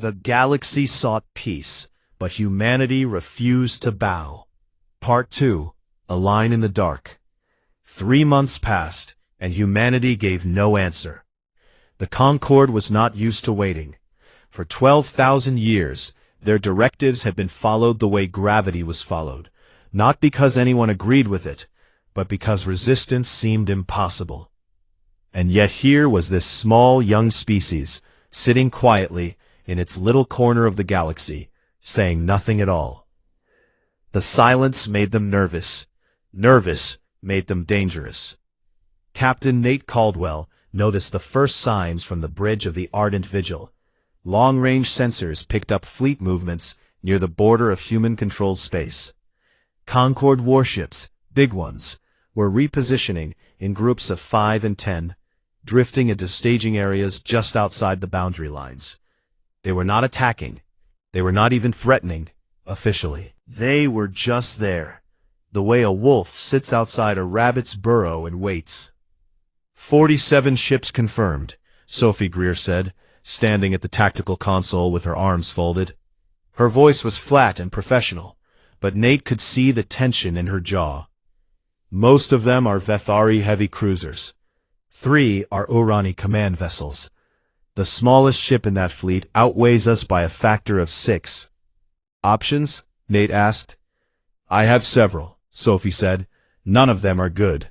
The galaxy sought peace, but humanity refused to bow. Part 2. A Line in the Dark. 3 months passed, and humanity gave no answer. The Concorde was not used to waiting. For 12,000 years, their directives had been followed the way gravity was followed, not because anyone agreed with it, but because resistance seemed impossible. And yet here was this small young species, sitting quietly in its little corner of the galaxy, saying nothing at all. The silence made them nervous. Nervous made them dangerous. Captain Nate Caldwell noticed the first signs from the bridge of the Ardent Vigil. Long-range sensors picked up fleet movements near the border of human-controlled space. Concorde warships, big ones, were repositioning in groups of 5 and 10, drifting into staging areas just outside the boundary lines. They were not attacking. They were not even threatening, officially. They were just there, the way a wolf sits outside a rabbit's burrow and waits. 47 ships confirmed, Sophie Greer said, standing at the tactical console with her arms folded. Her voice was flat and professional, but Nate could see the tension in her jaw. Most of them are Vethari heavy cruisers. 3 are Urani command vessels. The smallest ship in that fleet outweighs us by a factor of 6. Options? Nate asked. I have several, Sophie said. None of them are good.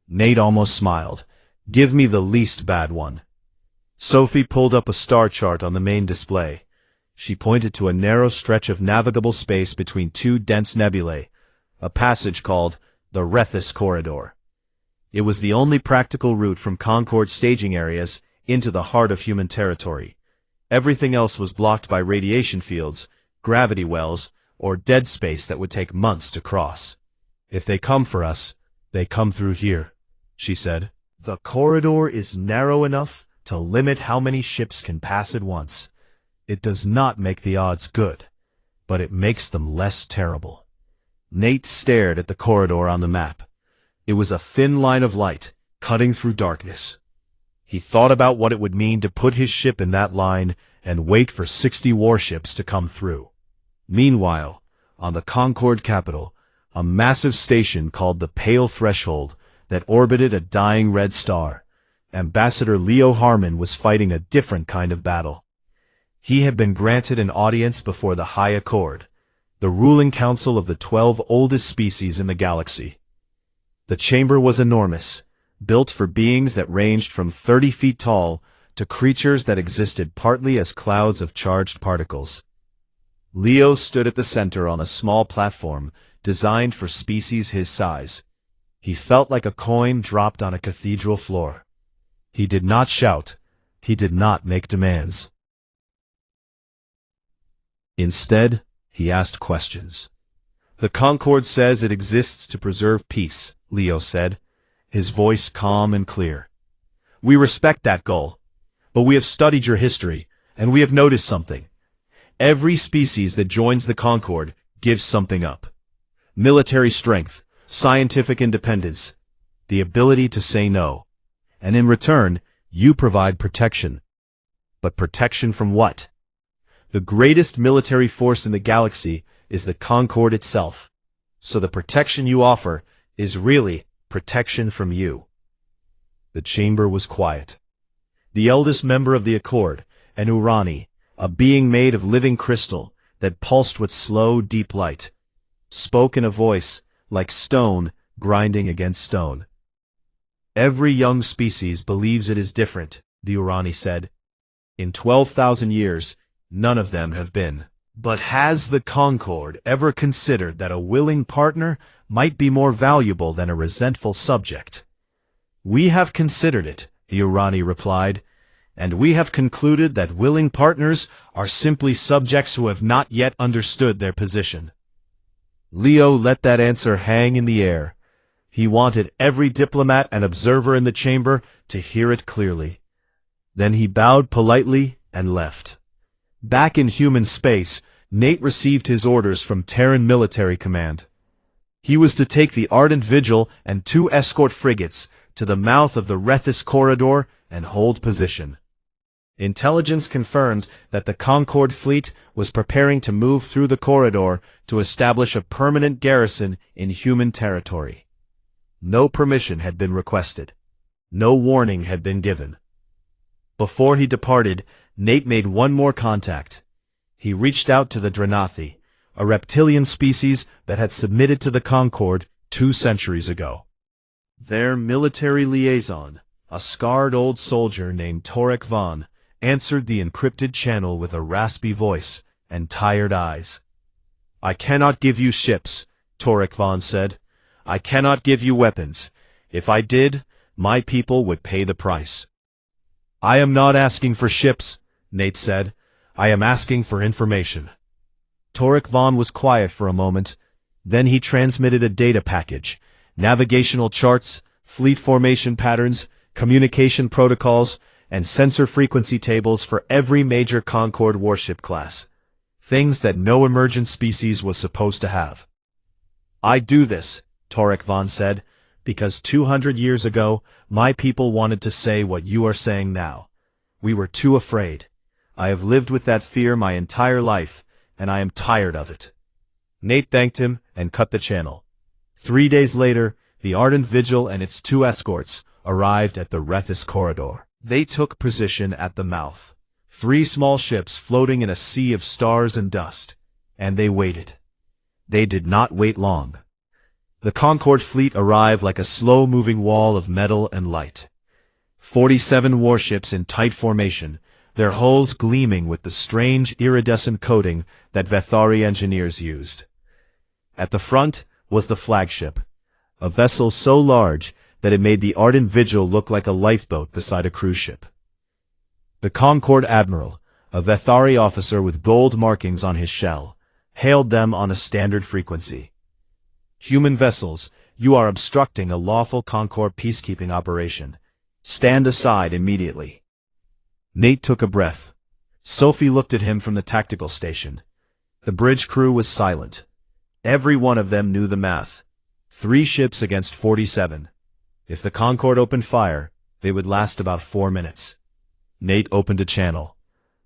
Nate almost smiled. Give me the least bad one. Sophie pulled up a star chart on the main display. She pointed to a narrow stretch of navigable space between 2 dense nebulae, a passage called the Rethys Corridor. It was the only practical route from Concorde staging areas into the heart of human territory. Everything else was blocked by radiation fields, gravity wells, or dead space that would take months to cross. If they come for us, they come through here, she said. The corridor is narrow enough to limit how many ships can pass at once. It does not make the odds good, but it makes them less terrible. Nate stared at the corridor on the map. It was a thin line of light, cutting through darkness. He thought about what it would mean to put his ship in that line and wait for 60 warships to come through. Meanwhile, on the Concorde capital, a massive station called the Pale Threshold that orbited a dying red star, Ambassador Leo Harmon was fighting a different kind of battle. He had been granted an audience before the High Accord, the ruling council of the 12 oldest species in the galaxy. The chamber was enormous, built for beings that ranged from 30 feet tall to creatures that existed partly as clouds of charged particles. Leo stood at the center on a small platform designed for species his size. He felt like a coin dropped on a cathedral floor. He did not shout. He did not make demands. Instead, he asked questions. The Concorde says it exists to preserve peace, Leo said, his voice calm and clear. We respect that goal, but we have studied your history, and we have noticed something. Every species that joins the Concorde gives something up. Military strength, scientific independence, the ability to say no. And in return, you provide protection. But protection from what? The greatest military force in the galaxy is the Concorde itself. So the protection you offer is really protection from you. The chamber was quiet. The eldest member of the Accord, an Urani, a being made of living crystal that pulsed with slow, deep light, spoke in a voice like stone grinding against stone. Every young species believes it is different, the Urani said. In 12,000 years, none of them have been. But has the Concorde ever considered that a willing partner might be more valuable than a resentful subject? We have considered it, the Urani replied, and we have concluded that willing partners are simply subjects who have not yet understood their position. Leo let that answer hang in the air. He wanted every diplomat and observer in the chamber to hear it clearly. Then he bowed politely and left. Back in human space, Nate received his orders from Terran Military Command. He was to take the Ardent Vigil and 2 escort frigates to the mouth of the Rethys Corridor and hold position. Intelligence confirmed that the Concorde fleet was preparing to move through the corridor to establish a permanent garrison in human territory. No permission had been requested. No warning had been given. Before he departed, Nate made one more contact. He reached out to the Dranathi, a reptilian species that had submitted to the Concorde 2 centuries ago. Their military liaison, a scarred old soldier named Torek Vaughn, answered the encrypted channel with a raspy voice and tired eyes. "I cannot give you ships," Torek Vaughn said. "I cannot give you weapons. If I did, my people would pay the price." "I am not asking for ships," Nate said. "I am asking for information." Torek Vaughn was quiet for a moment. Then he transmitted a data package, navigational charts, fleet formation patterns, communication protocols, and sensor frequency tables for every major Concorde warship class. Things that no emergent species was supposed to have. "I do this," Torek Vaughn said, "because 200 years ago, my people wanted to say what you are saying now. We were too afraid. I have lived with that fear my entire life, and I am tired of it." Nate thanked him and cut the channel. 3 days later, the Ardent Vigil and its 2 escorts arrived at the Rethys corridor. They took position at the mouth, 3 small ships floating in a sea of stars and dust, and they waited. They did not wait long. The Concorde fleet arrived like a slow-moving wall of metal and light. 47 warships in tight formation, their hulls gleaming with the strange iridescent coating that Vethari engineers used. At the front was the flagship, a vessel so large that it made the Ardent Vigil look like a lifeboat beside a cruise ship. The Concorde Admiral, a Vethari officer with gold markings on his shell, hailed them on a standard frequency. "Human vessels, you are obstructing a lawful Concorde peacekeeping operation. Stand aside immediately." Nate took a breath. Sophie looked at him from the tactical station. The bridge crew was silent. Every one of them knew the math. 3 ships against 47. If the Concorde opened fire, they would last about 4 minutes. Nate opened a channel.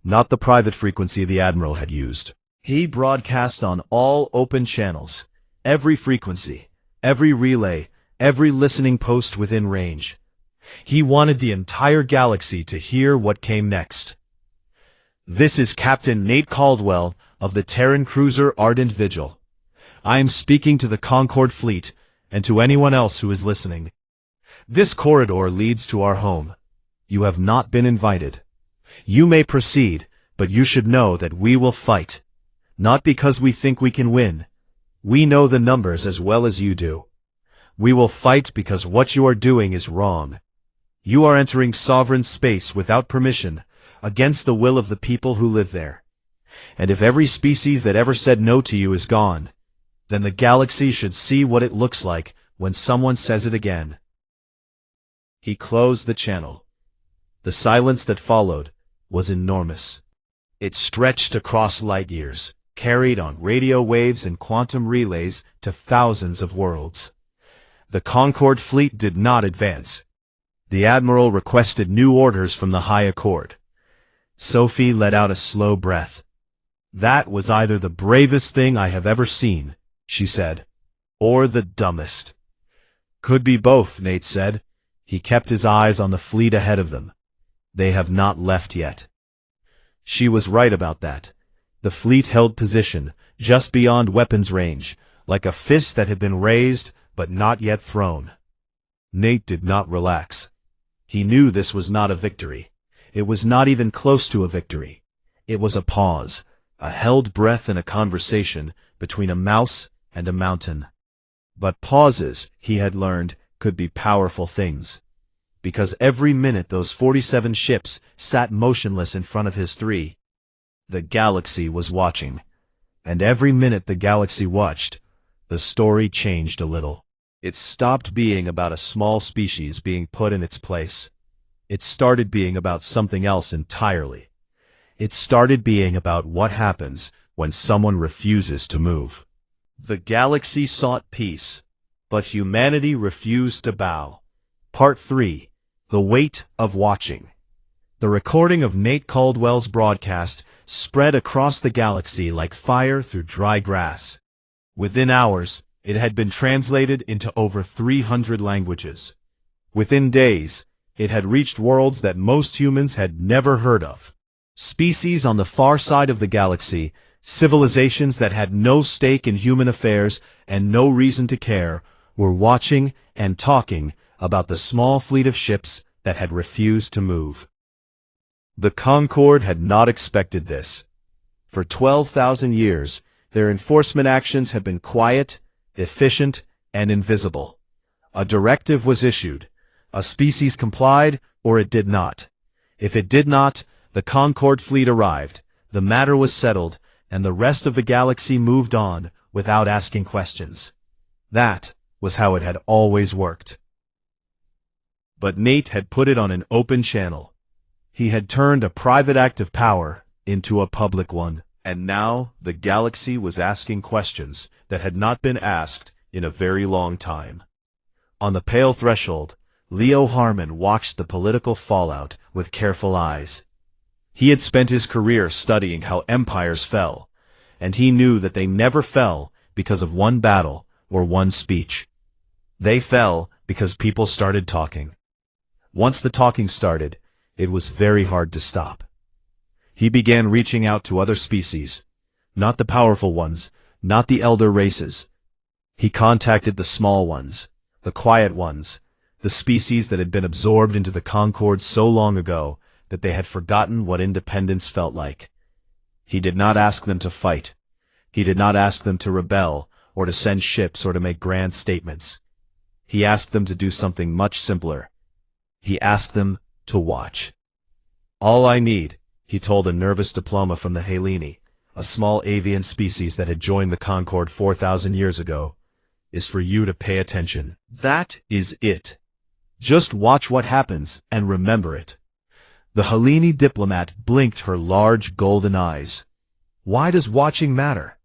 Not the private frequency the Admiral had used. He broadcast on all open channels. Every frequency, every relay, every listening post within range. He wanted the entire galaxy to hear what came next. "This is Captain Nate Caldwell of the Terran cruiser Ardent Vigil. I am speaking to the Concorde fleet and to anyone else who is listening. This corridor leads to our home. You have not been invited. You may proceed, but you should know that we will fight. Not because we think we can win. We know the numbers as well as you do. We will fight because what you are doing is wrong. You are entering sovereign space without permission, against the will of the people who live there. And if every species that ever said no to you is gone, then the galaxy should see what it looks like when someone says it again." He closed the channel. The silence that followed was enormous. It stretched across light years, carried on radio waves and quantum relays to thousands of worlds. The Concorde fleet did not advance. The Admiral requested new orders from the High Accord. Sophie let out a slow breath. "That was either the bravest thing I have ever seen," she said, "or the dumbest." "Could be both," Nate said. He kept his eyes on the fleet ahead of them. They have not left yet. She was right about that. The fleet held position, just beyond weapons range, like a fist that had been raised but not yet thrown. Nate did not relax. He knew this was not a victory. It was not even close to a victory. It was a pause, a held breath in a conversation between a mouse and a mountain. But pauses, he had learned, could be powerful things. Because every minute those 47 ships sat motionless in front of his 3. The galaxy was watching. And every minute the galaxy watched, the story changed a little. It stopped being about a small species being put in its place. It started being about something else entirely. It started being about what happens when someone refuses to move. The galaxy sought peace, but humanity refused to bow. Part 3. The Weight of Watching. The recording of Nate Caldwell's broadcast spread across the galaxy like fire through dry grass. Within hours, it had been translated into over 300 languages. Within days, it had reached worlds that most humans had never heard of. Species on the far side of the galaxy, civilizations that had no stake in human affairs and no reason to care, were watching and talking about the small fleet of ships that had refused to move. The Concorde had not expected this. For 12,000 years, their enforcement actions had been quiet, efficient, and invisible. A directive was issued. A species complied, or it did not. If it did not, the Concorde fleet arrived, the matter was settled, and the rest of the galaxy moved on without asking questions. That was how it had always worked. But Nate had put it on an open channel. He had turned a private act of power into a public one, and now the galaxy was asking questions that had not been asked in a very long time. On the pale threshold, Leo Harmon watched the political fallout with careful eyes. He had spent his career studying how empires fell, and he knew that they never fell because of one battle or one speech. They fell because people started talking. Once the talking started, it was very hard to stop. He began reaching out to other species, not the powerful ones, not the elder races. He contacted the small ones, the quiet ones, the species that had been absorbed into the Concorde so long ago that they had forgotten what independence felt like. He did not ask them to fight. He did not ask them to rebel, or to send ships or to make grand statements. He asked them to do something much simpler. He asked them to watch. "All I need," he told a nervous diploma from the Helene, a small avian species that had joined the Concorde 4,000 years ago, "is for you to pay attention. That is it. Just watch what happens and remember it." The Helene diplomat blinked her large golden eyes. "Why does watching matter?"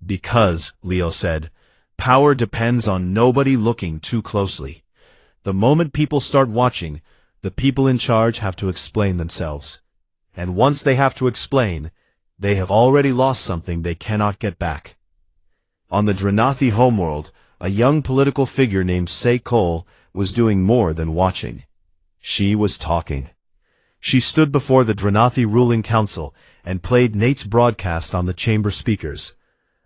"Because," Leo said, "power depends on nobody looking too closely. The moment people start watching, the people in charge have to explain themselves. And once they have to explain, they have already lost something they cannot get back." On the Dranathi homeworld, a young political figure named Sei Cole was doing more than watching. She was talking. She stood before the Dranathi ruling council and played Nate's broadcast on the chamber speakers.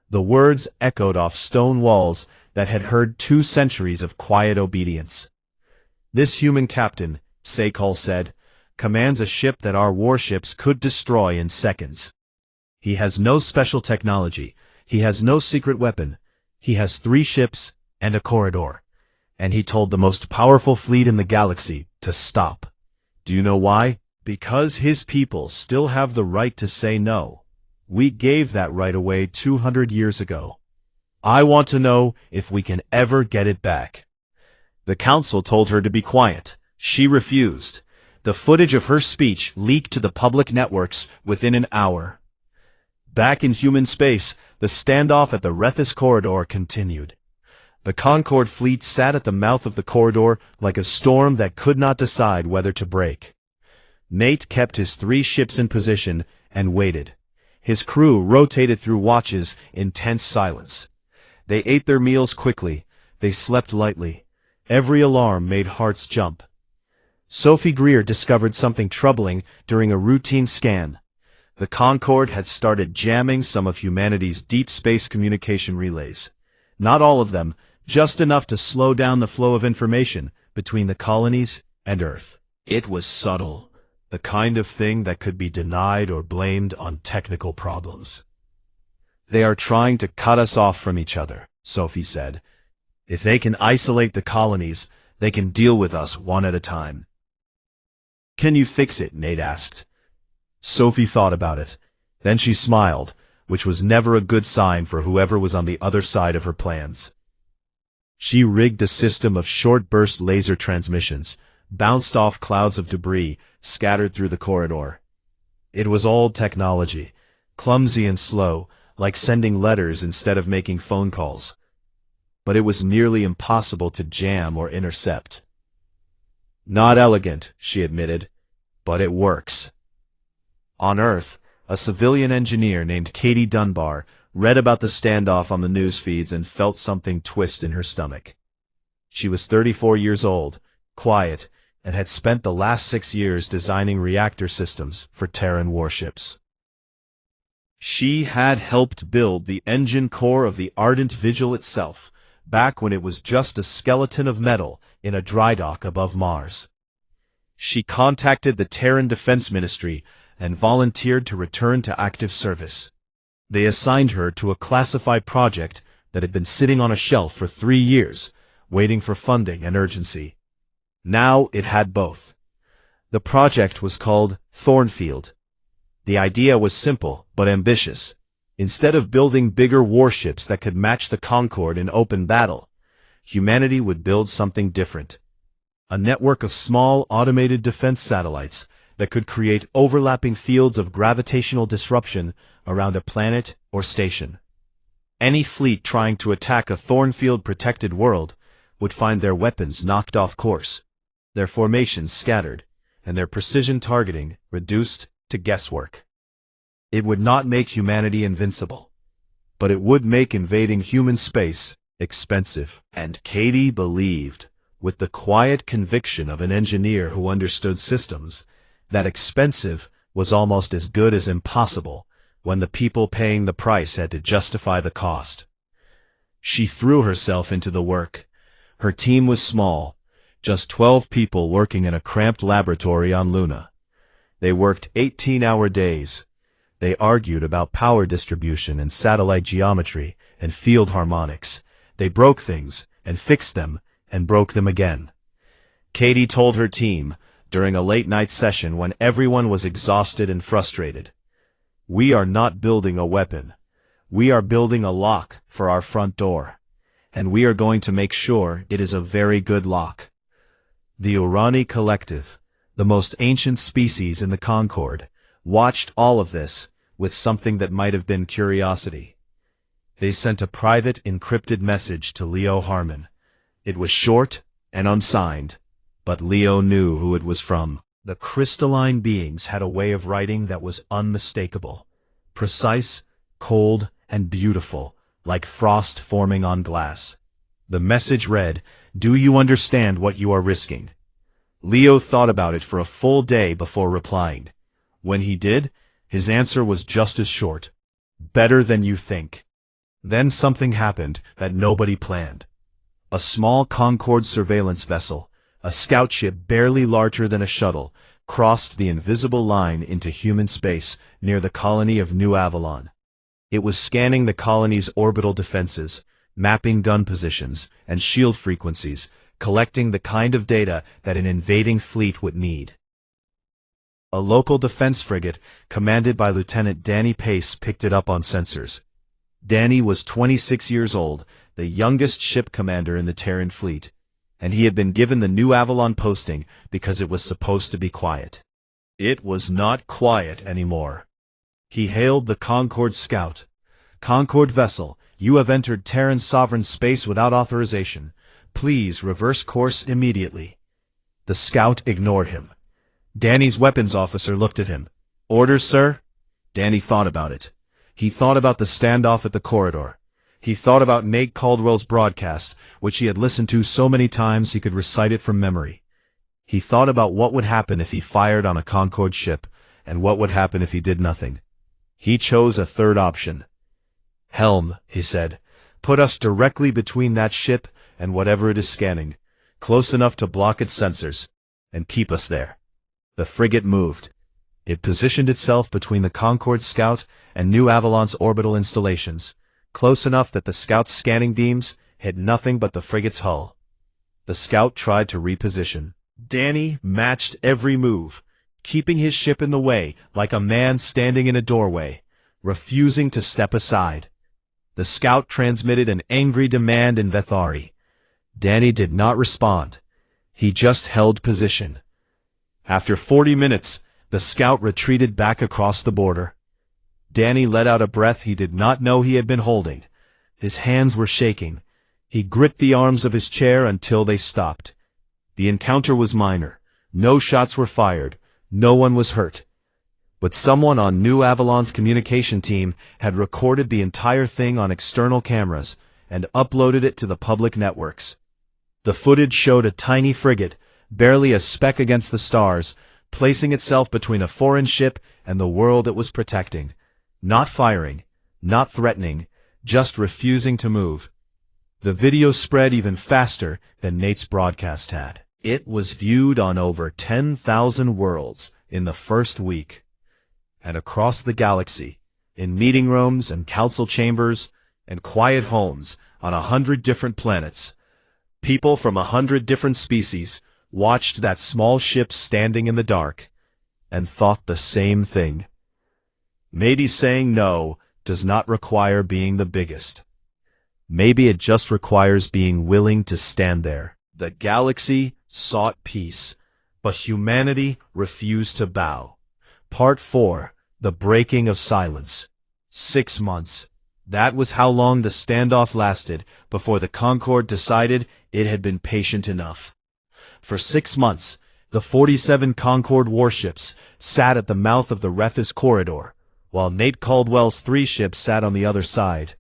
The words echoed off stone walls that had heard 2 centuries of quiet obedience. "This human captain," Sei Cole said, "commands a ship that our warships could destroy in seconds. He has no special technology. He has no secret weapon. He has 3 ships and a corridor. And he told the most powerful fleet in the galaxy to stop. Do you know why? Because his people still have the right to say no. We gave that right away 200 years ago. I want to know if we can ever get it back." The council told her to be quiet. She refused. The footage of her speech leaked to the public networks within an hour. Back in human space, the standoff at the Rethus corridor continued. The Concorde fleet sat at the mouth of the corridor like a storm that could not decide whether to break. Nate kept his 3 ships in position and waited. His crew rotated through watches in tense silence. They ate their meals quickly. They slept lightly. Every alarm made hearts jump. Sophie Greer discovered something troubling during a routine scan. The Concorde had started jamming some of humanity's deep space communication relays. Not all of them, just enough to slow down the flow of information between the colonies and Earth. It was subtle, the kind of thing that could be denied or blamed on technical problems. "They are trying to cut us off from each other," Sophie said. "If they can isolate the colonies, they can deal with us one at a time." "Can you fix it?" Nate asked. Sophie thought about it. Then she smiled, which was never a good sign for whoever was on the other side of her plans. She rigged a system of short-burst laser transmissions, bounced off clouds of debris scattered through the corridor. It was old technology, clumsy and slow, like sending letters instead of making phone calls. But it was nearly impossible to jam or intercept. "Not elegant," she admitted, but it works. On Earth, a civilian engineer named Katie Dunbar read about the standoff on the news feeds and felt something twist in her stomach. She was 34 years old, quiet, and had spent the last 6 years designing reactor systems for Terran warships. She had helped build the engine core of the Ardent Vigil itself, back when it was just a skeleton of metal in a dry dock above Mars. She contacted the Terran Defense Ministry and volunteered to return to active service. They assigned her to a classified project that had been sitting on a shelf for 3 years, waiting for funding and urgency. Now it had both. The project was called Thornfield. The idea was simple but ambitious. Instead of building bigger warships that could match the Concorde in open battle, humanity would build something different. A network of small automated defense satellites that could create overlapping fields of gravitational disruption around a planet or station. Any fleet trying to attack a Thornfield-protected world would find their weapons knocked off course, their formations scattered, and their precision targeting reduced to guesswork. It would not make humanity invincible, but it would make invading human space expensive. And Katie believed, with the quiet conviction of an engineer who understood systems, that expensive was almost as good as impossible when the people paying the price had to justify the cost. She threw herself into the work. Her team was small, just 12 people working in a cramped laboratory on Luna. They worked 18-hour days. They argued about power distribution and satellite geometry and field harmonics. They broke things and fixed them and broke them again. Katie told her team, during a late-night session when everyone was exhausted and frustrated, "We are not building a weapon. We are building a lock for our front door. And we are going to make sure it is a very good lock." The Urani Collective, the most ancient species in the Concorde, watched all of this with something that might have been curiosity. They sent a private encrypted message to Leo Harmon. It was short and unsigned, but Leo knew who it was from. The crystalline beings had a way of writing that was unmistakable, precise, cold, and beautiful, like frost forming on glass. The message read, "Do you understand what you are risking?" Leo thought about it for a full day before replying. When he did, his answer was just as short. "Better than you think." Then something happened that nobody planned. A small Concorde surveillance vessel, a scout ship barely larger than a shuttle, crossed the invisible line into human space near the colony of New Avalon. It was scanning the colony's orbital defenses, mapping gun positions and shield frequencies, collecting the kind of data that an invading fleet would need. A local defense frigate, commanded by Lieutenant Danny Pace, picked it up on sensors. Danny was 26 years old, the youngest ship commander in the Terran fleet, and he had been given the New Avalon posting because it was supposed to be quiet. It was not quiet anymore. He hailed the Concorde scout. "Concorde vessel, you have entered Terran sovereign space without authorization. Please reverse course immediately." The scout ignored him. Danny's weapons officer looked at him. "Orders, sir?" Danny thought about it. He thought about the standoff at the corridor. He thought about Nate Caldwell's broadcast, which he had listened to so many times he could recite it from memory. He thought about what would happen if he fired on a Concorde ship, and what would happen if he did nothing. He chose a third option. "Helm," he said, "put us directly between that ship and whatever it is scanning, close enough to block its sensors, and keep us there." The frigate moved. It positioned itself between the Concorde scout and New Avalon's orbital installations, close enough that the scout's scanning beams hit nothing but the frigate's hull. The scout tried to reposition. Danny matched every move, keeping his ship in the way like a man standing in a doorway, refusing to step aside. The scout transmitted an angry demand in Vethari. Danny did not respond. He just held position. After 40 minutes, the scout retreated back across the border. Danny let out a breath he did not know he had been holding. His hands were shaking. He gripped the arms of his chair until they stopped. The encounter was minor. No shots were fired. No one was hurt. But someone on New Avalon's communication team had recorded the entire thing on external cameras and uploaded it to the public networks. The footage showed a tiny frigate, barely a speck against the stars, placing itself between a foreign ship and the world it was protecting. Not firing, not threatening, just refusing to move. The video spread even faster than Nate's broadcast had. It was viewed on over 10,000 worlds in the first week. And across the galaxy, in meeting rooms and council chambers and quiet homes on 100 different planets, people from 100 different species watched that small ship standing in the dark and thought the same thing. Maybe saying no does not require being the biggest. Maybe it just requires being willing to stand there. The galaxy sought peace, but humanity refused to bow. Part 4. The Breaking of Silence. 6 months. That was how long the standoff lasted before the Concorde decided it had been patient enough. For 6 months, the 47 Concorde warships sat at the mouth of the Refus corridor, while Nate Caldwell's 3 ships sat on the other side.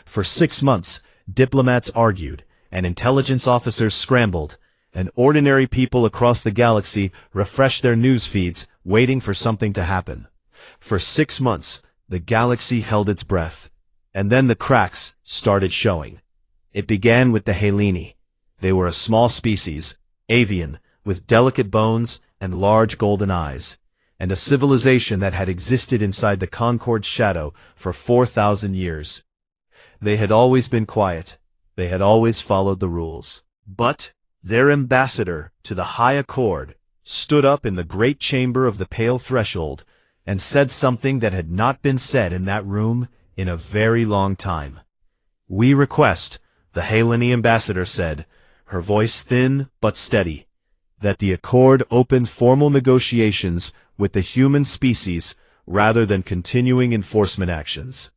For 6 months, diplomats argued, and intelligence officers scrambled, and ordinary people across the galaxy refreshed their news feeds, waiting for something to happen. For 6 months, the galaxy held its breath, and then the cracks started showing. It began with the Heleni. They were a small species, avian, with delicate bones and large golden eyes, and a civilization that had existed inside the Concorde's shadow for 4,000 years. They had always been quiet. They had always followed the rules. But their ambassador to the High Accord stood up in the great chamber of the Pale Threshold and said something that had not been said in that room in a very long time. "We request," the Heleni ambassador said, her voice thin but steady, "that the Accord open formal negotiations with the human species rather than continuing enforcement actions."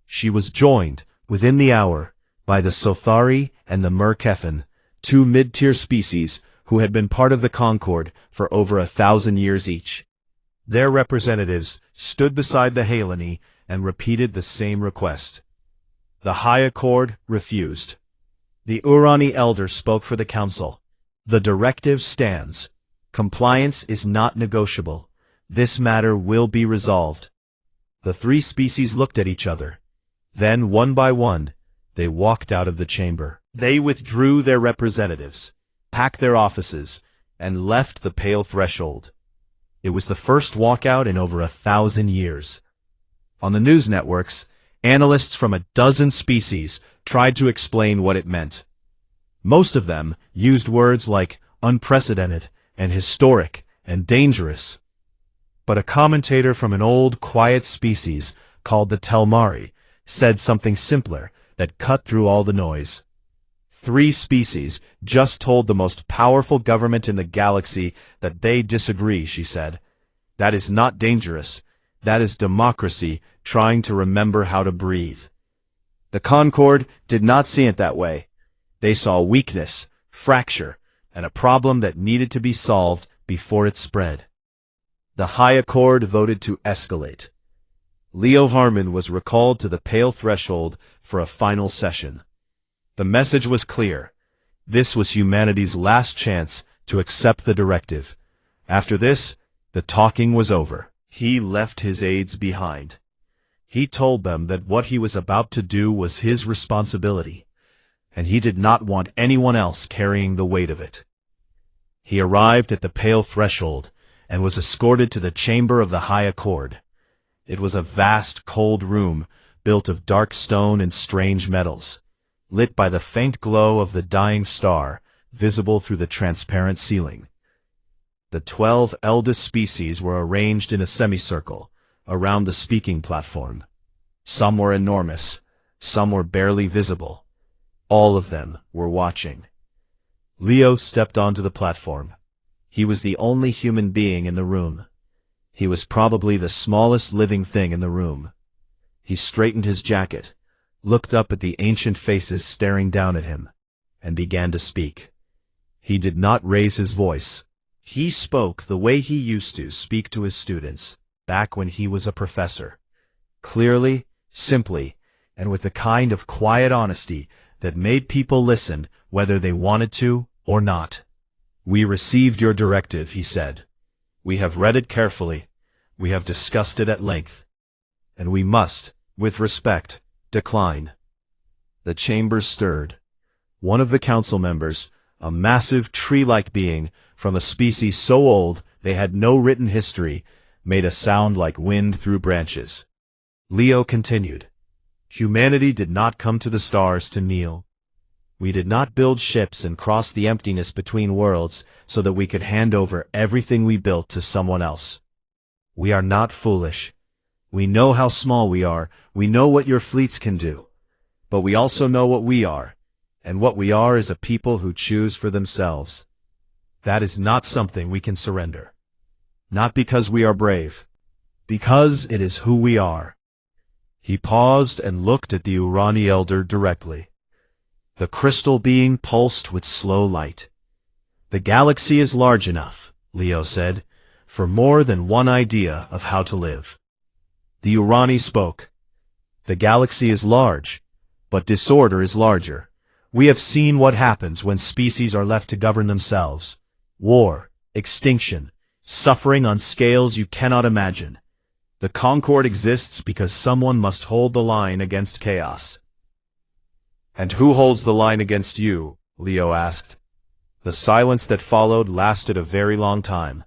She was joined, within the hour, by the Sothari and the Merkephan, 2 mid-tier species who had been part of the Concorde for over 1,000 years each. Their representatives stood beside the Heleni and repeated the same request. The High Accord refused. The Urani elder spoke for the council. "The directive stands. Compliance is not negotiable. This matter will be resolved." The 3 species looked at each other. Then, one by one, they walked out of the chamber. They withdrew their representatives, packed their offices, and left the Pale Threshold. It was the first walkout in over 1,000 years. On the news networks, analysts from a dozen species tried to explain what it meant. Most of them used words like unprecedented and historic and dangerous. But a commentator from an old, quiet species called the Telmari said something simpler that cut through all the noise. 3 species just told the most powerful government in the galaxy that they disagree, she said. That is not dangerous. That is democracy trying to remember how to breathe. The Concorde did not see it that way. They saw weakness, fracture, and a problem that needed to be solved before it spread. The High Accord voted to escalate. Leo Harmon was recalled to the Pale Threshold for a final session. The message was clear. This was humanity's last chance to accept the directive. After this, the talking was over. He left his aides behind. He told them that what he was about to do was his responsibility, and he did not want anyone else carrying the weight of it. He arrived at the Pale Threshold and was escorted to the chamber of the High Accord. It was a vast, cold room built of dark stone and strange metals, lit by the faint glow of the dying star visible through the transparent ceiling. The 12 eldest species were arranged in a semicircle around the speaking platform. Some were enormous, some were barely visible. All of them were watching. Leo stepped onto the platform. He was the only human being in the room. He was probably the smallest living thing in the room. He straightened his jacket, looked up at the ancient faces staring down at him, and began to speak. He did not raise his voice. He spoke the way he used to speak to his students, back when he was a professor. Clearly, simply, and with a kind of quiet honesty that made people listen whether they wanted to or not. "We received your directive," he said. "We have read it carefully. We have discussed it at length. And we must, with respect, decline." The chamber stirred. One of the council members, a massive tree-like being from a species so old they had no written history, made a sound like wind through branches. Leo continued, "Humanity did not come to the stars to kneel. We did not build ships and cross the emptiness between worlds so that we could hand over everything we built to someone else. We are not foolish. We know how small we are. We know what your fleets can do. But we also know what we are. And what we are is a people who choose for themselves. That is not something we can surrender. Not because we are brave. Because it is who we are." He paused and looked at the Urani elder directly. The crystal being pulsed with slow light. "The galaxy is large enough," Leo said, "for more than one idea of how to live." The Urani spoke. "The galaxy is large, but disorder is larger. We have seen what happens when species are left to govern themselves. War, extinction, suffering on scales you cannot imagine. The Concord exists because someone must hold the line against chaos." "And who holds the line against you?" Leo asked. The silence that followed lasted a very long time.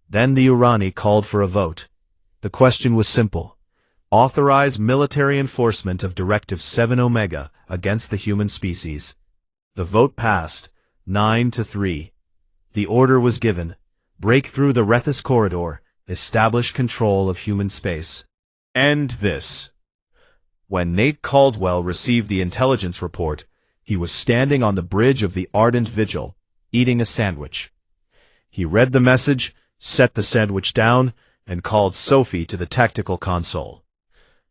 Then the Urani called for a vote. The question was simple. Authorize military enforcement of Directive 7 Omega against the human species. The vote passed, 9-3. The order was given. Break through the Rethus corridor. Establish control of human space. End this. When Nate Caldwell received the intelligence report, he was standing on the bridge of the Ardent Vigil, eating a sandwich. He read the message, set the sandwich down, and called Sophie to the tactical console.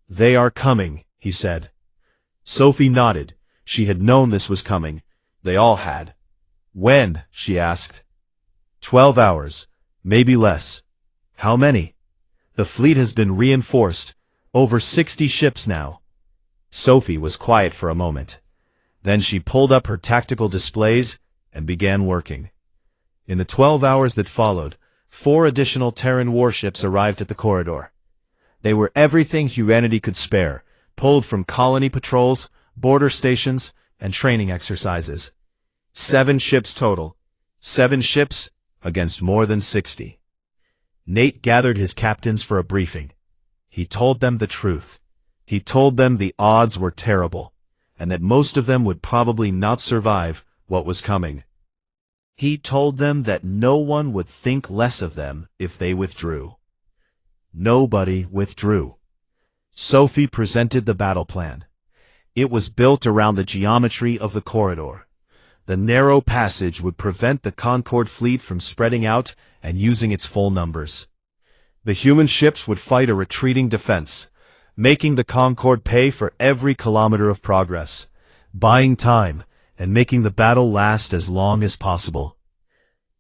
"They are coming," he said. Sophie nodded. She had known this was coming. They all had. "When?" she asked. 12 hours, maybe less." "How many?" "The fleet has been reinforced. Over 60 ships now." Sophie was quiet for a moment. Then she pulled up her tactical displays and began working. In the 12 hours that followed, 4 additional Terran warships arrived at the corridor. They were everything humanity could spare, pulled from colony patrols, border stations, and training exercises. 7 ships total. 7 ships against more than 60. Nate gathered his captains for a briefing. He told them the truth. He told them the odds were terrible, and that most of them would probably not survive what was coming. He told them that no one would think less of them if they withdrew. Nobody withdrew. Sophie presented the battle plan. It was built around the geometry of the corridor. The narrow passage would prevent the Concord fleet from spreading out and using its full numbers. The human ships would fight a retreating defense, making the Concord pay for every kilometer of progress, buying time, and making the battle last as long as possible.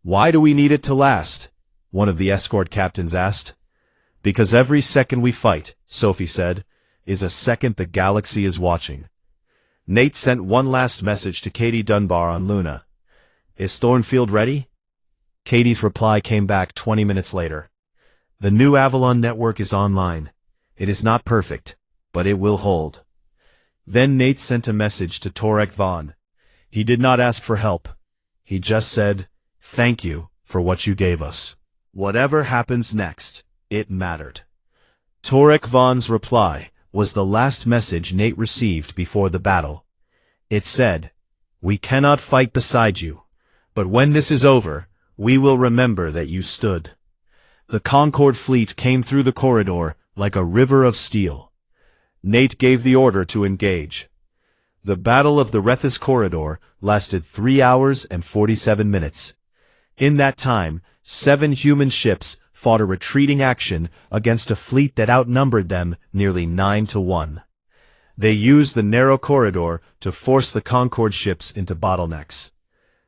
"Why do we need it to last?" one of the escort captains asked. "Because every second we fight," Sophie said, "is a second the galaxy is watching." Nate sent one last message to Katie Dunbar on Luna. "Is Thornfield ready?" Katie's reply came back 20 minutes later. "The new Avalon network is online. It is not perfect, but it will hold." Then Nate sent a message to Torek Vaughn. He did not ask for help. He just said, "Thank you for what you gave us. Whatever happens next, it mattered." Torek Vaughn's reply was the last message Nate received before the battle. It said, "We cannot fight beside you, but when this is over, we will remember that you stood." The Concord fleet came through the corridor like a river of steel. Nate gave the order to engage. The Battle of the Rethus Corridor lasted 3 hours and 47 minutes. In that time, 7 human ships fought a retreating action against a fleet that outnumbered them nearly 9-1. They used the narrow corridor to force the Concord ships into bottlenecks.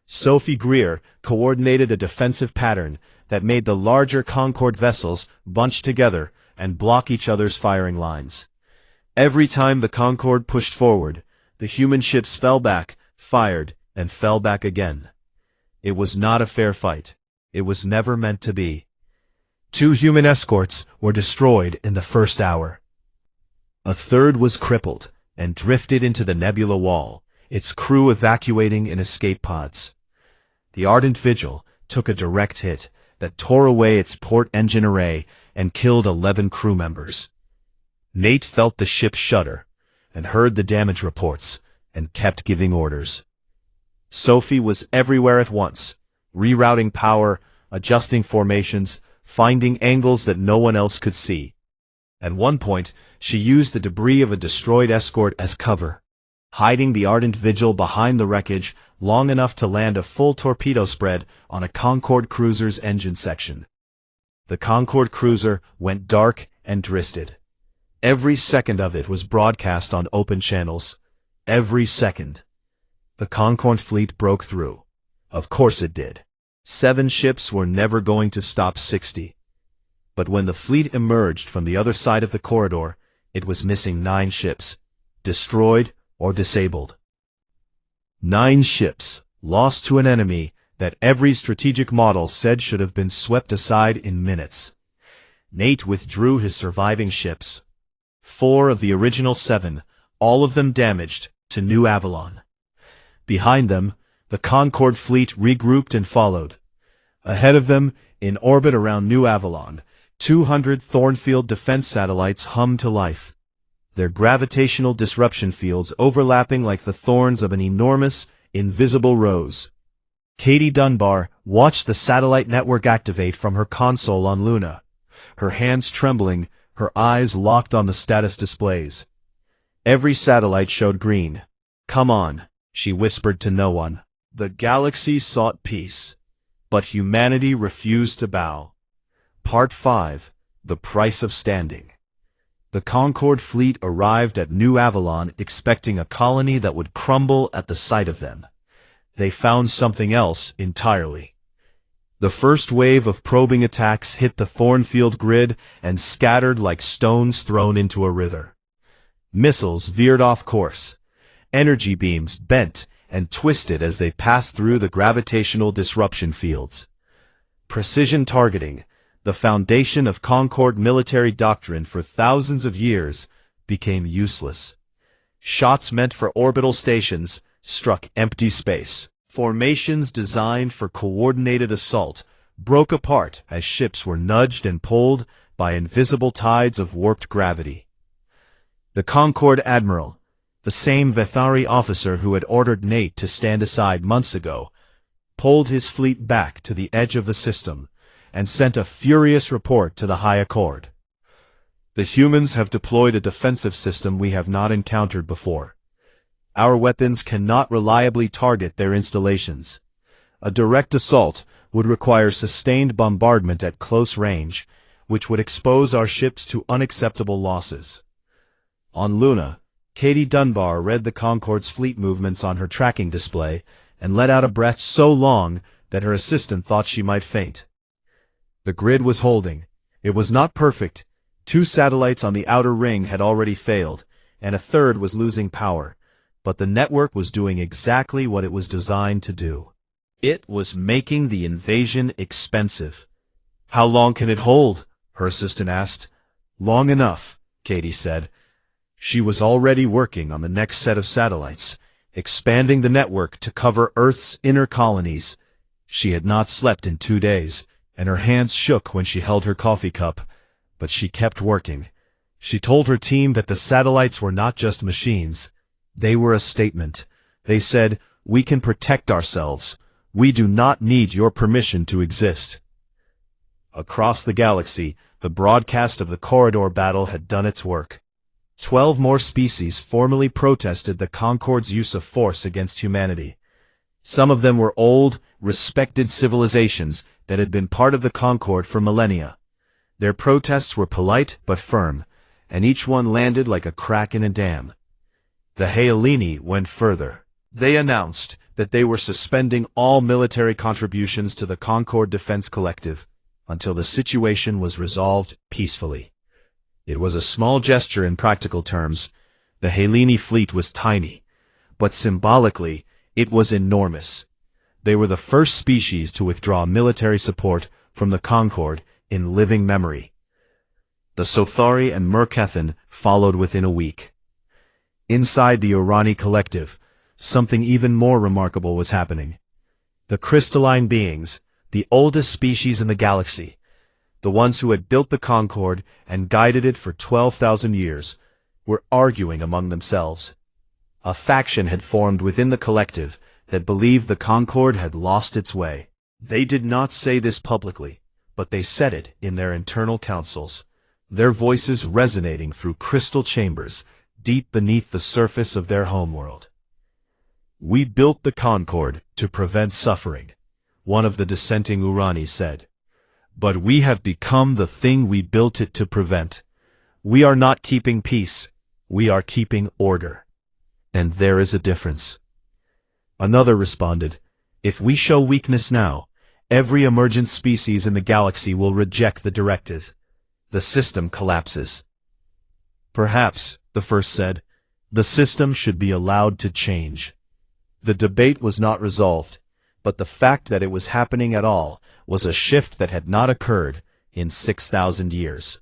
Sophie Greer coordinated a defensive pattern that made the larger Concorde vessels bunch together and block each other's firing lines. Every time the Concorde pushed forward, the human ships fell back, fired, and fell back again. It was not a fair fight. It was never meant to be. 2 human escorts were destroyed in the first hour. A third was crippled and drifted into the nebula wall, its crew evacuating in escape pods. The Ardent Vigil took a direct hit that tore away its port engine array and killed 11 crew members. Nate felt the ship shudder and heard the damage reports and kept giving orders. Sophie was everywhere at once, rerouting power, adjusting formations, finding angles that no one else could see. At one point, she used the debris of a destroyed escort as cover, hiding the Ardent Vigil behind the wreckage long enough to land a full torpedo spread on a Concorde cruiser's engine section. The Concorde cruiser went dark and drifted. Every second of it was broadcast on open channels. Every second. The Concorde fleet broke through. Of course it did. 7 ships were never going to stop 60. But when the fleet emerged from the other side of the corridor, it was missing 9 ships, destroyed or disabled. 9 ships, lost to an enemy that every strategic model said should have been swept aside in minutes. Nate withdrew his surviving ships. 4 of the original 7, all of them damaged, to New Avalon. Behind them, the Concorde fleet regrouped and followed. Ahead of them, in orbit around New Avalon, 200 Thornfield defense satellites hummed to life, their gravitational disruption fields overlapping like the thorns of an enormous, invisible rose. Katie Dunbar watched the satellite network activate from her console on Luna, her hands trembling, her eyes locked on the status displays. Every satellite showed green. "Come on," she whispered to no one. The galaxy sought peace, but humanity refused to bow. Part 5. The Price of Standing. The Concorde fleet arrived at New Avalon expecting a colony that would crumble at the sight of them. They found something else entirely. The first wave of probing attacks hit the Thornfield grid and scattered like stones thrown into a river. Missiles veered off course. Energy beams bent and twisted as they passed through the gravitational disruption fields. Precision targeting, the foundation of Concorde military doctrine for thousands of years, became useless. Shots meant for orbital stations struck empty space. Formations designed for coordinated assault broke apart as ships were nudged and pulled by invisible tides of warped gravity. The Concorde admiral, the same Vethari officer who had ordered Nate to stand aside months ago, pulled his fleet back to the edge of the system and sent a furious report to the High Accord. "The humans have deployed a defensive system we have not encountered before. Our weapons cannot reliably target their installations. A direct assault would require sustained bombardment at close range, which would expose our ships to unacceptable losses." On Luna, Katie Dunbar read the Concorde's fleet movements on her tracking display and let out a breath so long that her assistant thought she might faint. The grid was holding. It was not perfect. 2 satellites on the outer ring had already failed, and a third was losing power, but the network was doing exactly what it was designed to do. It was making the invasion expensive. "How long can it hold?" her assistant asked. "Long enough," Katie said. She was already working on the next set of satellites, expanding the network to cover Earth's inner colonies. She had not slept in 2 days, and her hands shook when she held her coffee cup, but she kept working. She told her team that the satellites were not just machines. They were a statement. They said, "We can protect ourselves. We do not need your permission to exist." Across the galaxy, the broadcast of the corridor battle had done its work. 12 more species formally protested the Concorde's use of force against humanity. Some of them were old, respected civilizations that had been part of the Concorde for millennia. Their protests were polite but firm, and each one landed like a crack in a dam. The Haelini went further. They announced that they were suspending all military contributions to the Concord Defense Collective until the situation was resolved peacefully. It was a small gesture in practical terms. The Helene fleet was tiny, but symbolically, it was enormous. They were the first species to withdraw military support from the Concord in living memory. The Sothari and Merkethan followed within a week. Inside the Urani collective, something even more remarkable was happening. The crystalline beings, the oldest species in the galaxy, the ones who had built the Concord and guided it for 12,000 years, were arguing among themselves. A faction had formed within the collective that believed the Concord had lost its way. They did not say this publicly, but they said it in their internal councils, their voices resonating through crystal chambers deep beneath the surface of their homeworld. "We built the Concord to prevent suffering," one of the dissenting Urani said. "But we have become the thing we built it to prevent. We are not keeping peace, we are keeping order. And there is a difference." Another responded, "If we show weakness now, every emergent species in the galaxy will reject the directive. The system collapses." "Perhaps," the first said, "the system should be allowed to change." The debate was not resolved, but the fact that it was happening at all was a shift that had not occurred in 6,000 years.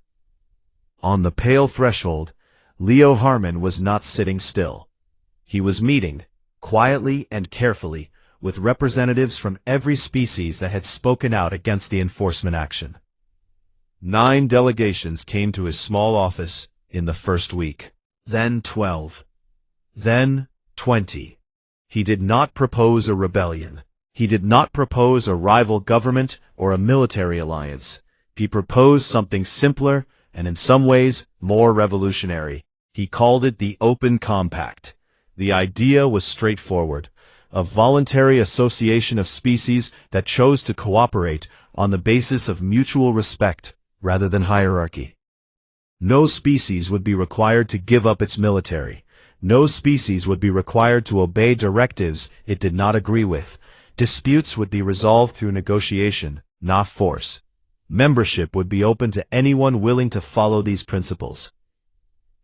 On the pale threshold, Leo Harmon was not sitting still. He was meeting, quietly and carefully, with representatives from every species that had spoken out against the enforcement action. 9 delegations came to his small office in the first week, then 12, then 20. He did not propose a rebellion. He did not propose a rival government or a military alliance. He proposed something simpler and in some ways more revolutionary. He called it the Open Compact. The idea was straightforward: a voluntary association of species that chose to cooperate on the basis of mutual respect rather than hierarchy. No species would be required to give up its military. No species would be required to obey directives it did not agree with. Disputes would be resolved through negotiation, not force. Membership would be open to anyone willing to follow these principles.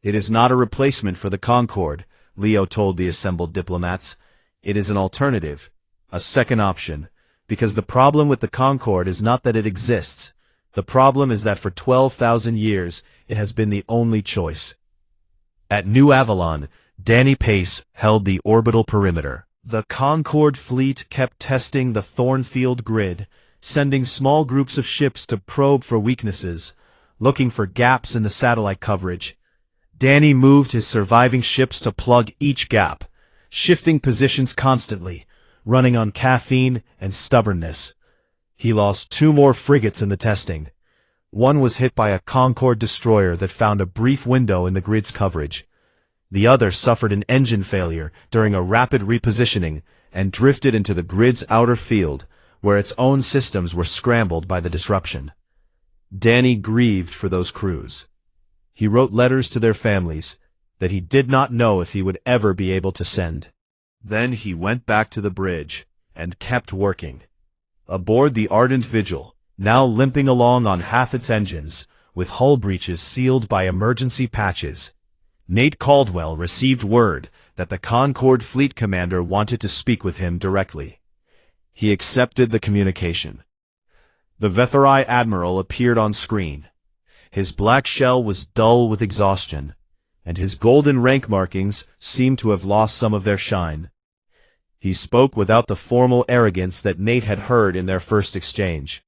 "It is not a replacement for the Concord," Leo told the assembled diplomats. "It is an alternative, a second option, because the problem with the Concord is not that it exists. The problem is that for 12,000 years, it has been the only choice." At New Avalon, Danny Pace held the orbital perimeter. The Concord fleet kept testing the Thornfield grid, sending small groups of ships to probe for weaknesses, looking for gaps in the satellite coverage. Danny moved his surviving ships to plug each gap, shifting positions constantly, running on caffeine and stubbornness. He lost 2 more frigates in the testing. One was hit by a Concord destroyer that found a brief window in the grid's coverage. The other suffered an engine failure during a rapid repositioning and drifted into the grid's outer field, where its own systems were scrambled by the disruption. Danny grieved for those crews. He wrote letters to their families that he did not know if he would ever be able to send. Then he went back to the bridge and kept working. Aboard the Ardent Vigil, now limping along on half its engines, with hull breaches sealed by emergency patches, Nate Caldwell received word that the Concord fleet commander wanted to speak with him directly. He accepted the communication. The Vethari admiral appeared on screen. His black shell was dull with exhaustion, and his golden rank markings seemed to have lost some of their shine. He spoke without the formal arrogance that Nate had heard in their first exchange.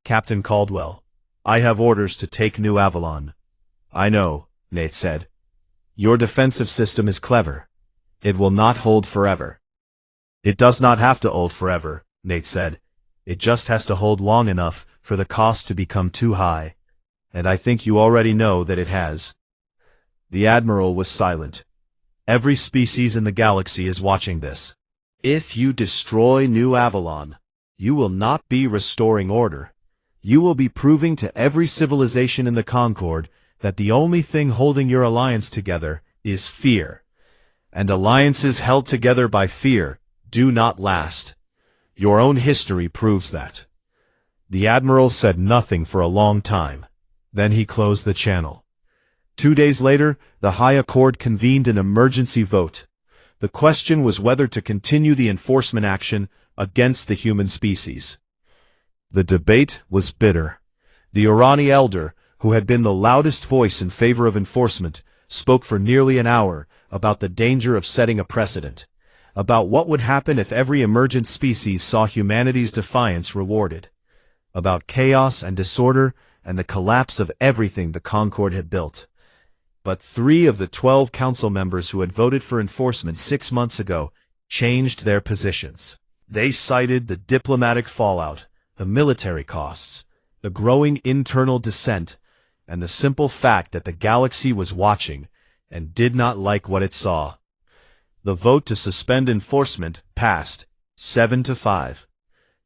"Captain Caldwell, I have orders to take New Avalon." "I know," Nate said. "Your defensive system is clever. It will not hold forever." "It does not have to hold forever," Nate said. "It just has to hold long enough for the cost to become too high. And I think you already know that it has." The Admiral was silent. "Every species in the galaxy is watching this. If you destroy New Avalon, you will not be restoring order. You will be proving to every civilization in the Concord that the only thing holding your alliance together is fear. And alliances held together by fear do not last. Your own history proves that. The admiral said nothing for a long time. Then he closed the channel. 2 days later, the High Accord convened an emergency vote. The question was whether to continue the enforcement action against the human species. The debate was bitter. The Orani elder, who had been the loudest voice in favor of enforcement, spoke for nearly an hour about the danger of setting a precedent, about what would happen if every emergent species saw humanity's defiance rewarded, about chaos and disorder and the collapse of everything the Concord had built. But 3 of the 12 council members who had voted for enforcement 6 months ago changed their positions. They cited the diplomatic fallout, the military costs, the growing internal dissent, and the simple fact that the galaxy was watching and did not like what it saw. The vote to suspend enforcement passed 7-5.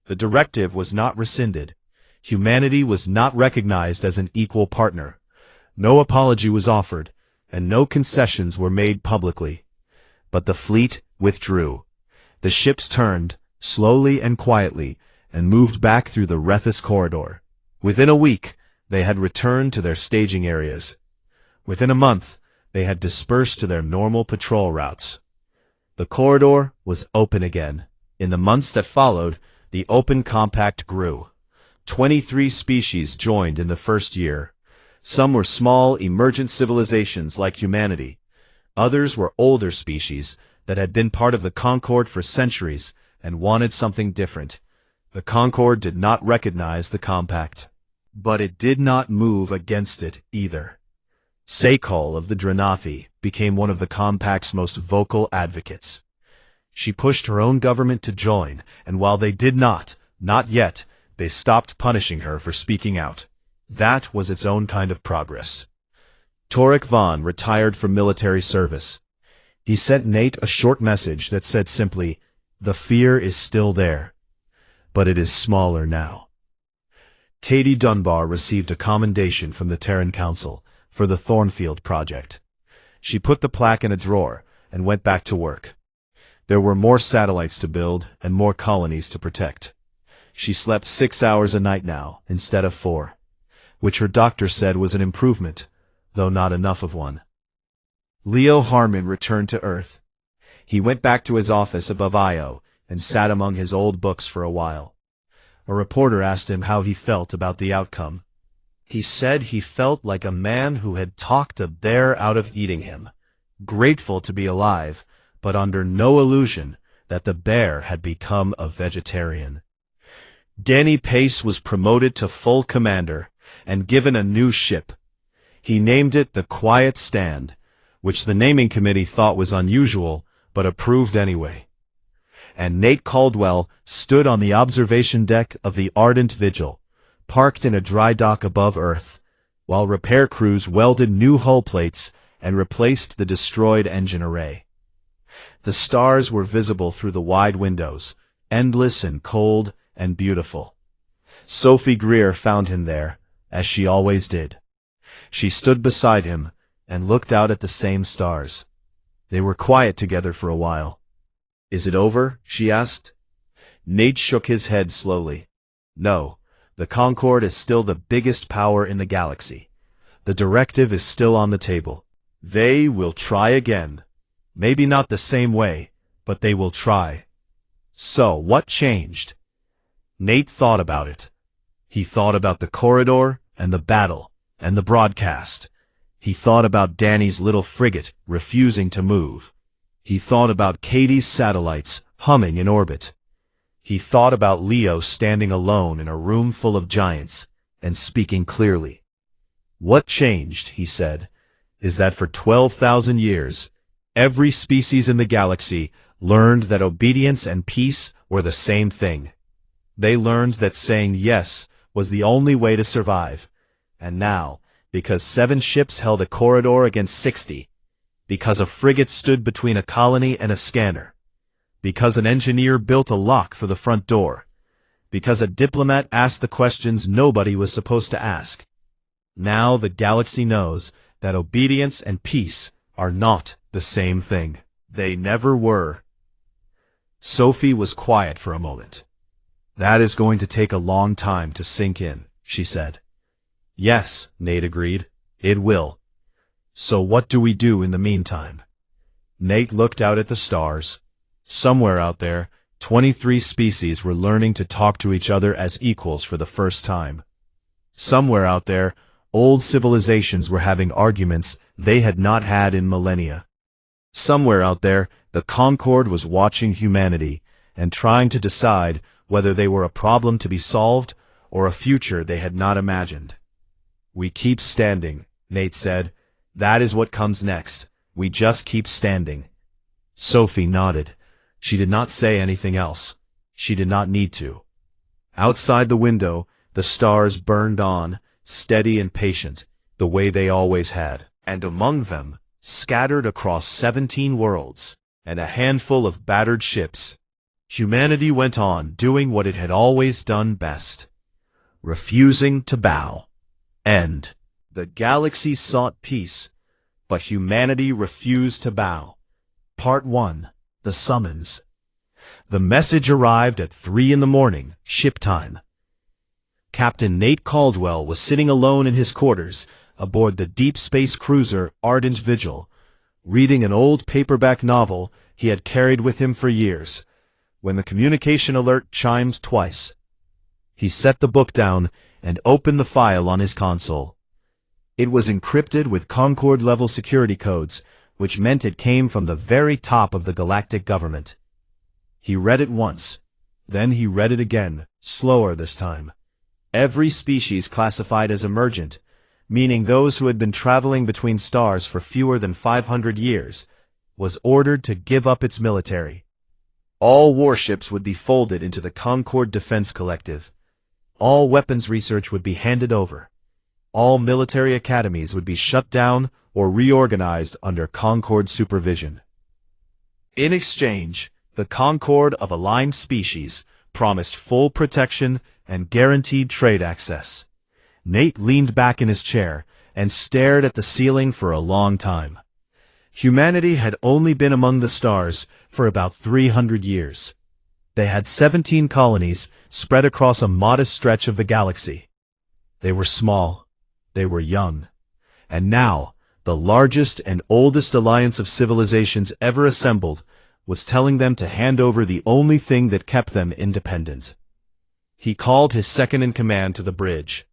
The directive was not rescinded. Humanity was not recognized as an equal partner. No apology was offered, and no concessions were made publicly. But the fleet withdrew. The ships turned, slowly and quietly, and moved back through the Rethus corridor. Within a week, they had returned to their staging areas. Within a month, they had dispersed to their normal patrol routes. The corridor was open again. In the months that followed, the open compact grew. 23 species joined in the first year. Some were small, emergent civilizations like humanity. Others were older species that had been part of the Concord for centuries and wanted something different. The Concord did not recognize the compact. But it did not move against it either. Sekol of the Dranathi became one of the compact's most vocal advocates. She pushed her own government to join, and while they did not yet, they stopped punishing her for speaking out. That was its own kind of progress. Torek Vaughn retired from military service. He sent Nate a short message that said simply, "The fear is still there, but it is smaller now." Katie Dunbar received a commendation from the Terran Council for the Thornfield project. She put the plaque in a drawer and went back to work. There were more satellites to build and more colonies to protect. She slept 6 hours a night now instead of 4, which her doctor said was an improvement, though not enough of one. Leo Harmon returned to Earth. He went back to his office above Io and sat among his old books for a while. A reporter asked him how he felt about the outcome. He said he felt like a man who had talked a bear out of eating him, grateful to be alive, but under no illusion that the bear had become a vegetarian. Danny Pace was promoted to full commander and given a new ship. He named it the Quiet Stand, which the naming committee thought was unusual, but approved anyway. And Nate Caldwell stood on the observation deck of the Ardent Vigil, parked in a dry dock above Earth, while repair crews welded new hull plates and replaced the destroyed engine array. The stars were visible through the wide windows, endless and cold and beautiful. Sophie Greer found him there, as she always did. She stood beside him and looked out at the same stars. They were quiet together for a while. "Is it over?" she asked. Nate shook his head slowly. "No, the Concord is still the biggest power in the galaxy. The directive is still on the table. They will try again. Maybe not the same way, but they will try." So, what changed? Nate thought about it. He thought about the corridor and the battle and the broadcast. He thought about Danny's little frigate refusing to move. He thought about Katie's satellites humming in orbit. He thought about Leo standing alone in a room full of giants and speaking clearly. "What changed," he said, "is that for 12,000 years, every species in the galaxy learned that obedience and peace were the same thing. They learned that saying yes was the only way to survive. And now, because 7 ships held a corridor against 60, because a frigate stood between a colony and a scanner, because an engineer built a lock for the front door, because a diplomat asked the questions nobody was supposed to ask, now the galaxy knows that obedience and peace are not the same thing. They never were." Sophie was quiet for a moment. "That is going to take a long time to sink in," she said. "Yes," Nate agreed. "It will. So what do we do in the meantime?" Nate looked out at the stars. Somewhere out there, 23 species were learning to talk to each other as equals for the first time. Somewhere out there, old civilizations were having arguments they had not had in millennia. Somewhere out there, the Concord was watching humanity and trying to decide whether they were a problem to be solved or a future they had not imagined. "We keep standing," Nate said. "That is what comes next. We just keep standing." Sophie nodded. She did not say anything else. She did not need to. Outside the window, the stars burned on, steady and patient, the way they always had. And among them, scattered across 17 worlds, and a handful of battered ships, humanity went on doing what it had always done best, refusing to bow. End. The galaxy sought peace, but humanity refused to bow. Part 1. The Summons. The message arrived at 3 in the morning, ship time. Captain Nate Caldwell was sitting alone in his quarters aboard the deep space cruiser Ardent Vigil, reading an old paperback novel he had carried with him for years, when the communication alert chimed twice. He set the book down and opened the file on his console. It was encrypted with Concord-level security codes, which meant it came from the very top of the galactic government. He read it once. Then he read it again, slower this time. Every species classified as emergent, meaning those who had been traveling between stars for fewer than 500 years, was ordered to give up its military. All warships would be folded into the Concord Defense Collective. All weapons research would be handed over. All military academies would be shut down or reorganized under Concord supervision. In exchange, the Concord of aligned species promised full protection and guaranteed trade access. Nate leaned back in his chair and stared at the ceiling for a long time. Humanity had only been among the stars for about 300 years. They had 17 colonies spread across a modest stretch of the galaxy. They were small. They were young. And now, the largest and oldest alliance of civilizations ever assembled was telling them to hand over the only thing that kept them independent. He called his second-in-command to the bridge.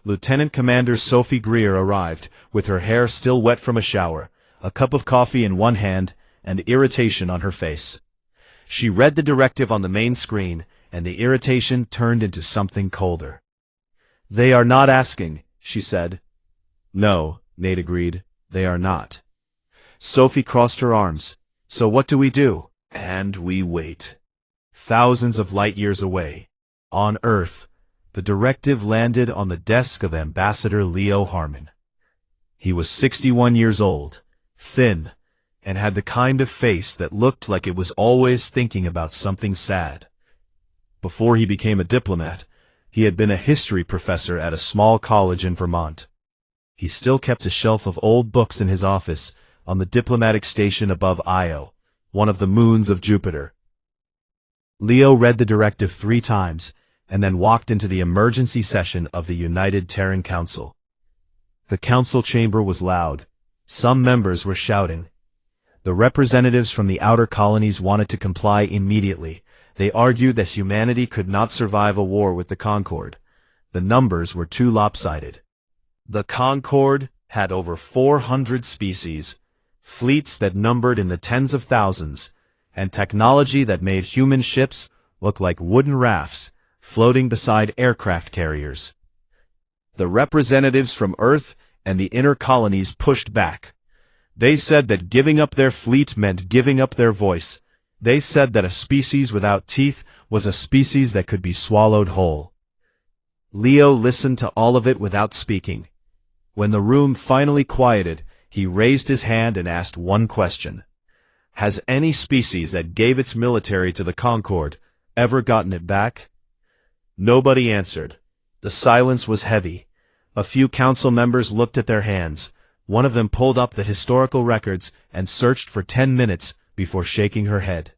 Lieutenant Commander Sophie Greer arrived, with her hair still wet from a shower, a cup of coffee in one hand, and irritation on her face. She read the directive on the main screen, and the irritation turned into something colder. "They are not asking," she said. "No," Nate agreed. "They are not." Sophie crossed her arms. "So what do we do?" "And we wait." Thousands of light years away, on Earth, the directive landed on the desk of Ambassador Leo Harmon. He was 61 years old, thin, and had the kind of face that looked like it was always thinking about something sad. Before he became a diplomat, he had been a history professor at a small college in Vermont. He still kept a shelf of old books in his office on the diplomatic station above Io, one of the moons of Jupiter. Leo read the directive 3 times, and then walked into the emergency session of the United Terran Council. The council chamber was loud. Some members were shouting. The representatives from the outer colonies wanted to comply immediately. They argued that humanity could not survive a war with the Concord. The numbers were too lopsided. The Concord had over 400 species, fleets that numbered in the tens of thousands, and technology that made human ships look like wooden rafts floating beside aircraft carriers. The representatives from Earth and the inner colonies pushed back. They said that giving up their fleet meant giving up their voice. They said that a species without teeth was a species that could be swallowed whole. Leo listened to all of it without speaking. When the room finally quieted, he raised his hand and asked one question. Has any species that gave its military to the Concord ever gotten it back? Nobody answered. The silence was heavy. A few council members looked at their hands. One of them pulled up the historical records and searched for 10 minutes before shaking her head.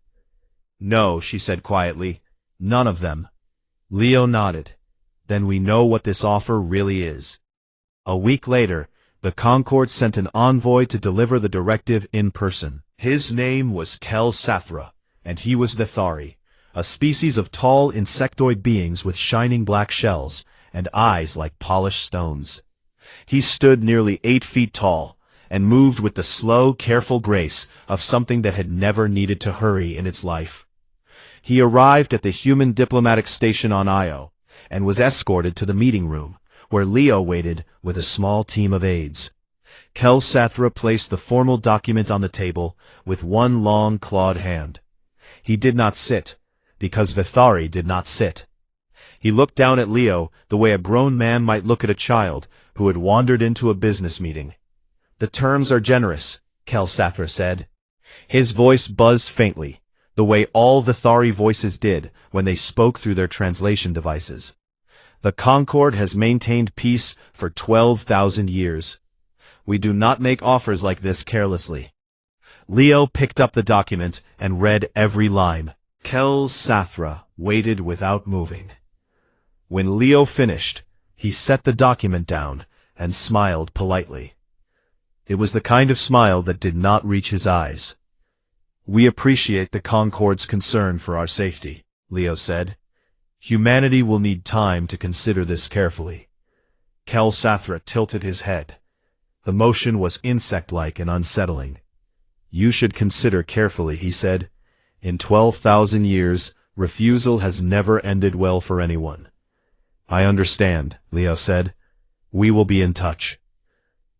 No, she said quietly. None of them. Leo nodded. Then we know what this offer really is. A week later, the Concord sent an envoy to deliver the directive in person. His name was Kel Sathra, and he was Vethari, a species of tall insectoid beings with shining black shells and eyes like polished stones. He stood nearly 8 feet tall, and moved with the slow, careful grace of something that had never needed to hurry in its life. He arrived at the human diplomatic station on Io, and was escorted to the meeting room, where Leo waited with a small team of aides. Kel Sathra placed the formal document on the table with one long clawed hand. He did not sit, because Vethari did not sit. He looked down at Leo the way a grown man might look at a child who had wandered into a business meeting. The terms are generous, Kel Sathra said. His voice buzzed faintly, the way all Vethari voices did when they spoke through their translation devices. The Concord has maintained peace for 12,000 years. We do not make offers like this carelessly. Leo picked up the document and read every line. Kel Sathra waited without moving. When Leo finished, he set the document down and smiled politely. It was the kind of smile that did not reach his eyes. We appreciate the Concord's concern for our safety, Leo said. Humanity will need time to consider this carefully. Kel Sathra tilted his head. The motion was insect-like and unsettling. You should consider carefully, he said. In 12,000 years, refusal has never ended well for anyone. I understand, Leo said. We will be in touch.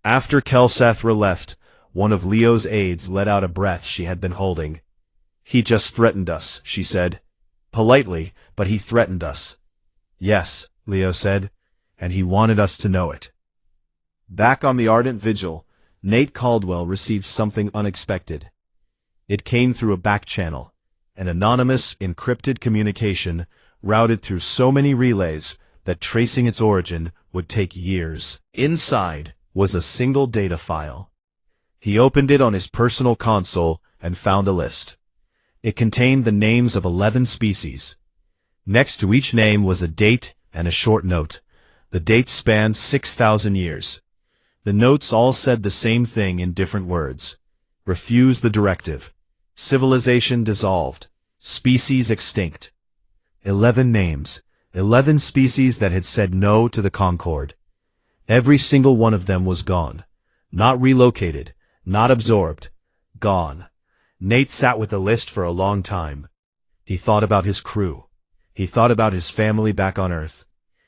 After Kel Sathra left, one of Leo's aides let out a breath she had been holding. He just threatened us, she said. Politely, but he threatened us. Yes, Leo said, and he wanted us to know it. Back on the Ardent Vigil, Nate Caldwell received something unexpected. It came through a back channel, an anonymous, encrypted communication routed through so many relays that tracing its origin would take years. Inside was a single data file. He opened it on his personal console and found a list. It contained the names of 11 species. Next to each name was a date and a short note. The dates spanned 6,000 years. The notes all said the same thing in different words. Refuse the directive. Civilization dissolved. Species extinct. 11 names. 11 species that had said no to the Concord. Every single one of them was gone. Not relocated. Not absorbed. Gone. Nate sat with the list for a long time. He thought about his crew. He thought about his family back on Earth.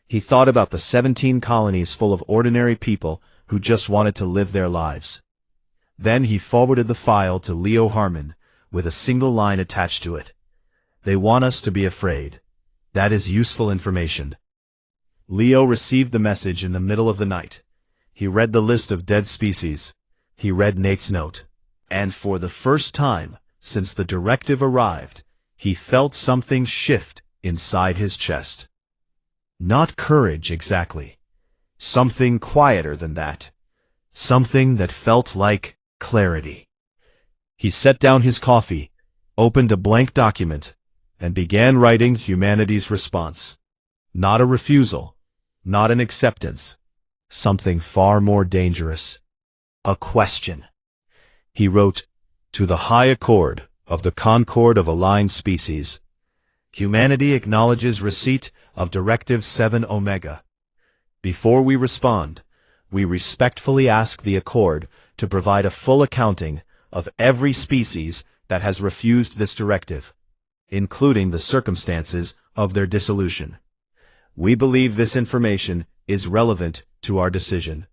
He thought about the 17 colonies full of ordinary people who just wanted to live their lives. Then he forwarded the file to Leo Harmon, with a single line attached to it. They want us to be afraid. That is useful information. Leo received the message in the middle of the night. He read the list of dead species. He read Nate's note. And for the first time since the directive arrived, he felt something shift inside his chest. Not courage exactly. Something quieter than that. Something that felt like clarity. He set down his coffee, opened a blank document, and began writing humanity's response. Not a refusal, not an acceptance. Something far more dangerous. A question. He wrote, to the High Accord of the Concord of Aligned Species. Humanity acknowledges receipt of Directive 7 Omega. Before we respond, we respectfully ask the Accord to provide a full accounting of every species that has refused this directive, including the circumstances of their dissolution. We believe this information is relevant to our decision.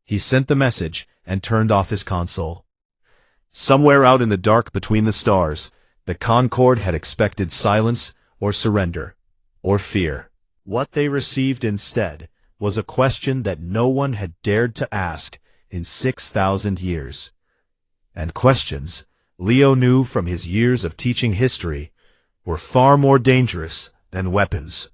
He sent the message and turned off his console. Somewhere out in the dark between the stars, the Concord had expected silence or surrender, or fear. What they received instead was a question that no one had dared to ask in 6,000 years. And questions, Leo knew from his years of teaching history, were far more dangerous than weapons.